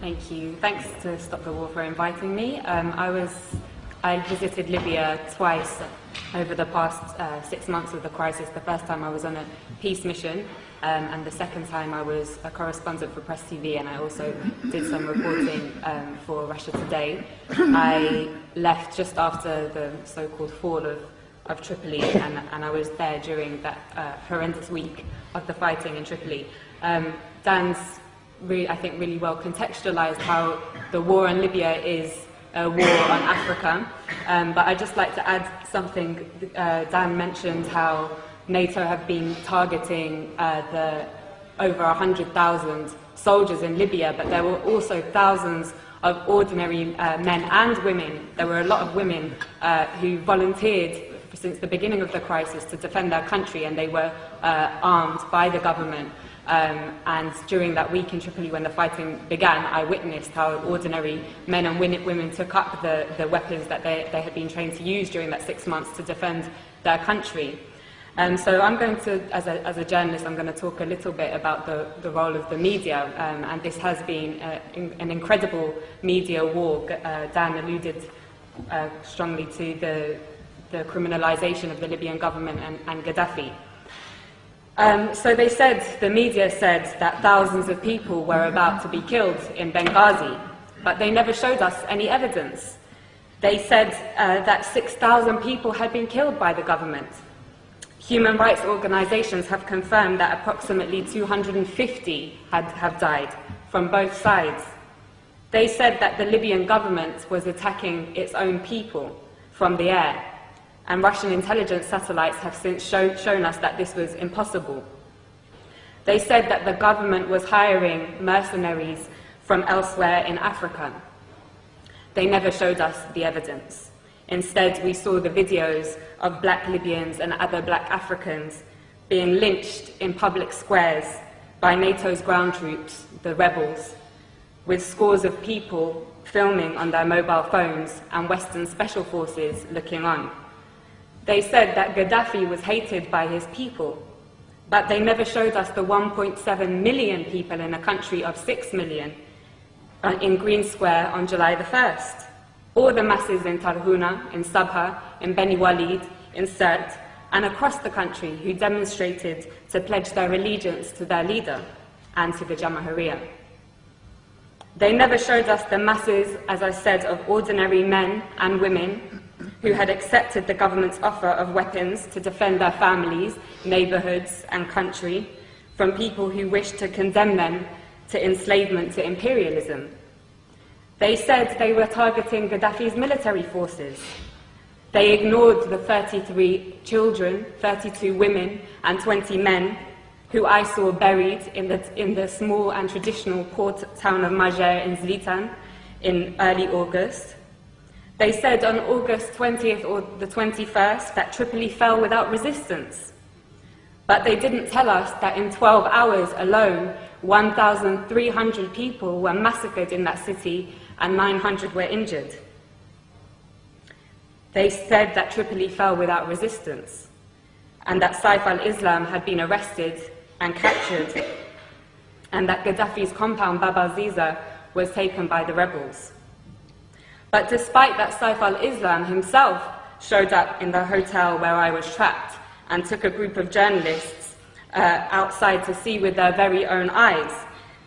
Thank you. Thanks to Stop the War for inviting me. I visited Libya twice over the past 6 months of the crisis. The first time I was on a peace mission, and the second time I was a correspondent for Press TV, and I also did some reporting for Russia Today. I left just after the so-called fall of Tripoli, and I was there during that horrendous week of the fighting in Tripoli. Dan's I think really well contextualized how the war in Libya is a war on Africa, but I'd just like to add something. Dan mentioned how NATO have been targeting the over 100,000 soldiers in Libya, but there were also thousands of ordinary men and women. There were a lot of women who volunteered since the beginning of the crisis to defend their country, and they were armed by the government. And during that week in Tripoli when the fighting began, I witnessed how ordinary men and women took up the weapons that they had been trained to use during that 6 months to defend their country. So I'm going to, as a journalist, I'm going to talk a little bit about the role of the media, and this has been an incredible media war. Dan alluded strongly to the criminalization of the Libyan government and Gaddafi. So the media said that thousands of people were about to be killed in Benghazi, but they never showed us any evidence. They said that 6,000 people had been killed by the government. Human rights organizations have confirmed that approximately 250 have died from both sides. They said that the Libyan government was attacking its own people from the air, and Russian intelligence satellites have since shown us that this was impossible. They said that the government was hiring mercenaries from elsewhere in Africa. They never showed us the evidence. Instead, we saw the videos of black Libyans and other black Africans being lynched in public squares by NATO's ground troops, the rebels, with scores of people filming on their mobile phones and Western special forces looking on. They said that Gaddafi was hated by his people, but they never showed us the 1.7 million people in a country of 6 million in Green Square on July the 1st, or the masses in Tarhuna, in Sabha, in Beni Walid, in Sirte, and across the country who demonstrated to pledge their allegiance to their leader and to the Jamahiriya. They never showed us the masses, as I said, of ordinary men and women who had accepted the government's offer of weapons to defend their families, neighborhoods, and country from people who wished to condemn them to enslavement, to imperialism. They said they were targeting Gaddafi's military forces. They ignored the 33 children, 32 women, and 20 men who I saw buried in the small and traditional port town of Majer in Zlitan in early August. They said on August 20th or the 21st that Tripoli fell without resistance. But they didn't tell us that in 12 hours alone, 1,300 people were massacred in that city and 900 were injured. They said that Tripoli fell without resistance and that Saif al-Islam had been arrested and captured and that Gaddafi's compound Bab al-Ziza was taken by the rebels. But despite that, Saif al-Islam himself showed up in the hotel where I was trapped and took a group of journalists outside to see with their very own eyes.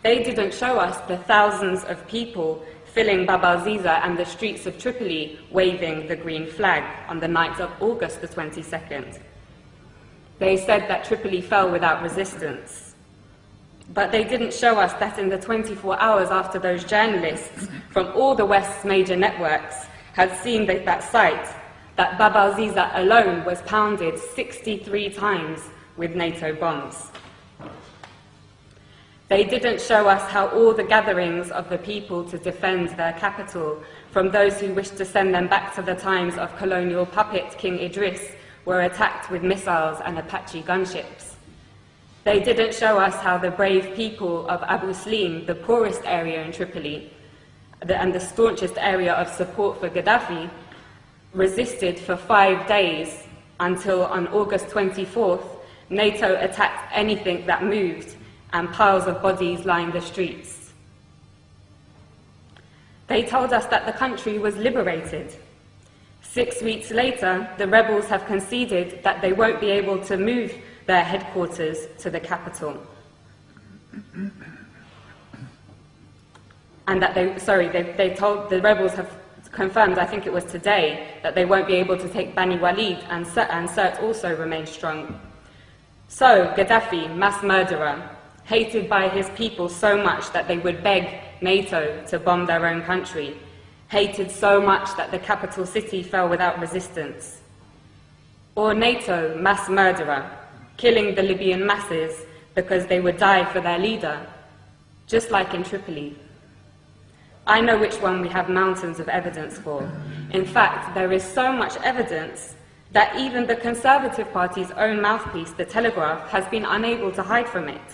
They didn't show us the thousands of people filling Bab al-Ziza and the streets of Tripoli waving the green flag on the night of August the 22nd. They said that Tripoli fell without resistance. But they didn't show us that in the 24 hours after those journalists from all the West's major networks had seen that site, that Bab al-Ziza alone was pounded 63 times with NATO bombs. They didn't show us how all the gatherings of the people to defend their capital from those who wished to send them back to the times of colonial puppet King Idris were attacked with missiles and Apache gunships. They didn't show us how the brave people of Abu Slim, the poorest area in Tripoli, and the staunchest area of support for Gaddafi, resisted for 5 days until on August 24th, NATO attacked anything that moved and piles of bodies lined the streets. They told us that the country was liberated. 6 weeks later, the rebels have conceded that they won't be able to move their headquarters to the capital. And that the rebels have confirmed, I think it was today, that they won't be able to take Bani Walid, and Sirte also remains strong. So, Gaddafi, mass murderer, hated by his people so much that they would beg NATO to bomb their own country, hated so much that the capital city fell without resistance. Or NATO, mass murderer, killing the Libyan masses because they would die for their leader, just like in Tripoli. I know which one we have mountains of evidence for. In fact, there is so much evidence that even the Conservative Party's own mouthpiece, The Telegraph, has been unable to hide from it.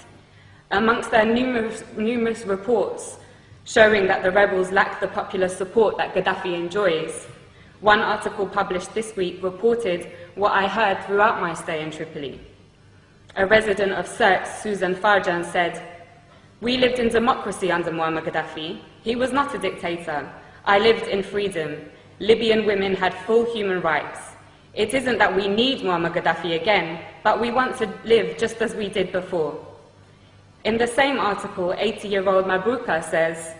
Amongst their numerous reports showing that the rebels lack the popular support that Gaddafi enjoys, one article published this week reported what I heard throughout my stay in Tripoli. A resident of Sirte, Susan Farjan, said, "We lived in democracy under Muammar Gaddafi. He was not a dictator. I lived in freedom. Libyan women had full human rights. It isn't that we need Muammar Gaddafi again, but we want to live just as we did before." In the same article, 80-year-old Mabruka says,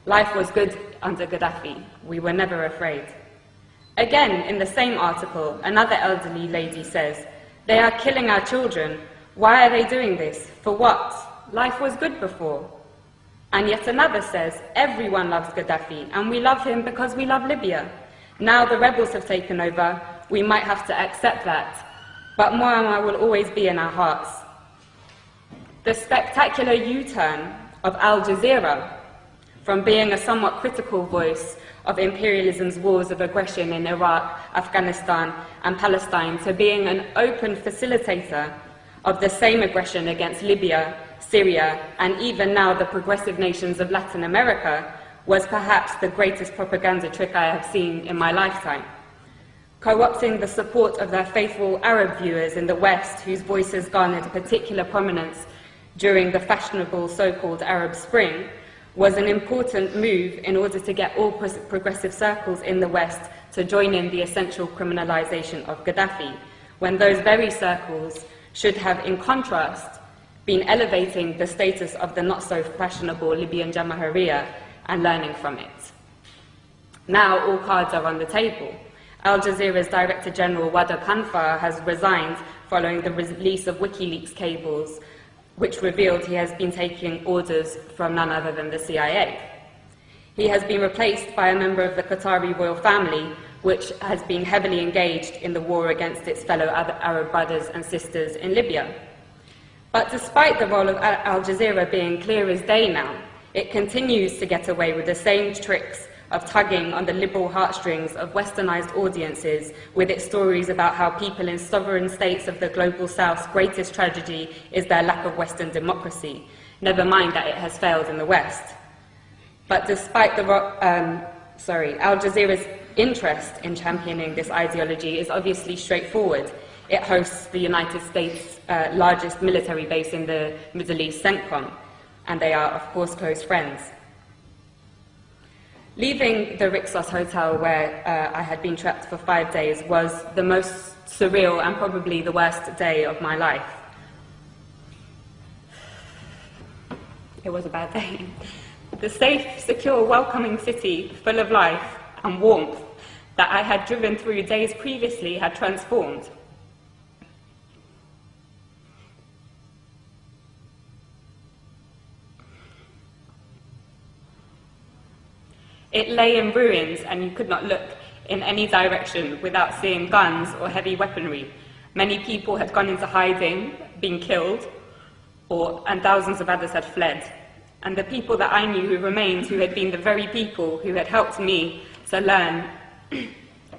"Life was good under Gaddafi. We were never afraid." Again, in the same article, another elderly lady says, "They are killing our children. Why are they doing this? For what? Life was good before." And yet another says, "Everyone loves Gaddafi, and we love him because we love Libya. Now the rebels have taken over, we might have to accept that. But Muammar will always be in our hearts." The spectacular U-turn of Al Jazeera, from being a somewhat critical voice of imperialism's wars of aggression in Iraq, Afghanistan, and Palestine, to being an open facilitator of the same aggression against Libya, Syria, and even now the progressive nations of Latin America, was perhaps the greatest propaganda trick I have seen in my lifetime. Co-opting the support of their faithful Arab viewers in the West, whose voices garnered particular prominence during the fashionable so-called Arab Spring, was an important move in order to get all progressive circles in the West to join in the essential criminalization of Gaddafi, when those very circles should have, in contrast, been elevating the status of the not-so-fashionable Libyan Jamahiriya and learning from it. Now all cards are on the table. Al Jazeera's Director General Wada Kanfar has resigned following the release of WikiLeaks cables, which revealed he has been taking orders from none other than the CIA. He has been replaced by a member of the Qatari royal family, which has been heavily engaged in the war against its fellow Arab brothers and sisters in Libya. But despite the role of Al Jazeera being clear as day now, it continues to get away with the same tricks of tugging on the liberal heartstrings of westernized audiences with its stories about how people in sovereign states of the global south's greatest tragedy is their lack of Western democracy, never mind that it has failed in the West. But despite Al Jazeera's interest in championing this ideology is obviously straightforward. It hosts the United States' largest military base in the Middle East, CENTCOM, and they are, of course, close friends. Leaving the Rixos Hotel, where I had been trapped for 5 days, was the most surreal and probably the worst day of my life. It was a bad day. The safe, secure, welcoming city, full of life and warmth that I had driven through days previously had transformed. It lay in ruins, and you could not look in any direction without seeing guns or heavy weaponry. Many people had gone into hiding, been killed, and thousands of others had fled. And the people that I knew who remained, who had been the very people who had helped me to learn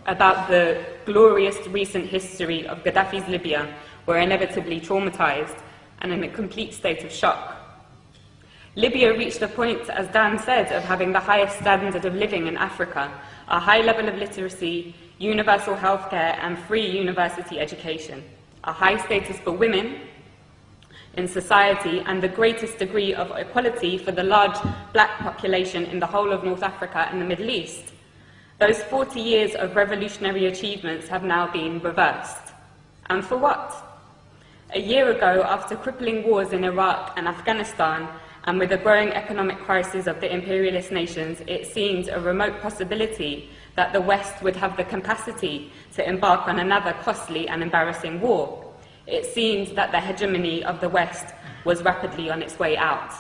about the glorious recent history of Gaddafi's Libya, were inevitably traumatized and in a complete state of shock. Libya reached a point, as Dan said, of having the highest standard of living in Africa, a high level of literacy, universal healthcare, and free university education, a high status for women, in society and the greatest degree of equality for the large black population in the whole of North Africa and the Middle East. Those 40 years of revolutionary achievements have now been reversed. And for what? A year ago, after crippling wars in Iraq and Afghanistan, and with the growing economic crisis of the imperialist nations, it seemed a remote possibility that the West would have the capacity to embark on another costly and embarrassing war. It seemed that the hegemony of the West was rapidly on its way out.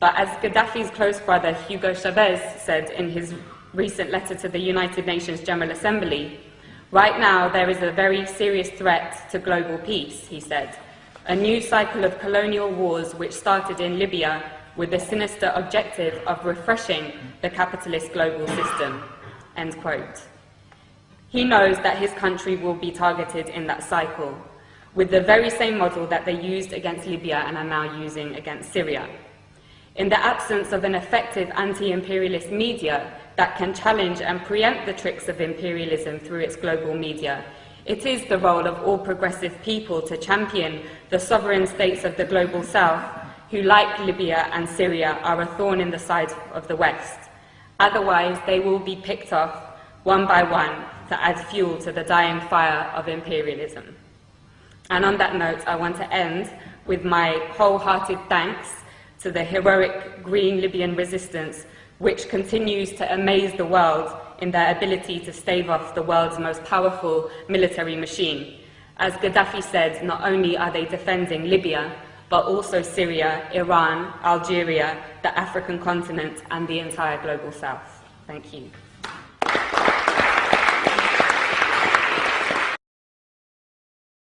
But as Gaddafi's close brother Hugo Chavez said in his recent letter to the United Nations General Assembly, right now there is a very serious threat to global peace, he said. A new cycle of colonial wars which started in Libya with the sinister objective of refreshing the capitalist global system, end quote. He knows that his country will be targeted in that cycle, with the very same model that they used against Libya and are now using against Syria. In the absence of an effective anti-imperialist media that can challenge and preempt the tricks of imperialism through its global media, it is the role of all progressive people to champion the sovereign states of the global south, who, like Libya and Syria, are a thorn in the side of the West. Otherwise, they will be picked off one by one to add fuel to the dying fire of imperialism. And on that note, I want to end with my wholehearted thanks to the heroic Green Libyan resistance, which continues to amaze the world in their ability to stave off the world's most powerful military machine. As Gaddafi said, not only are they defending Libya, but also Syria, Iran, Algeria, the African continent, and the entire global south. Thank you.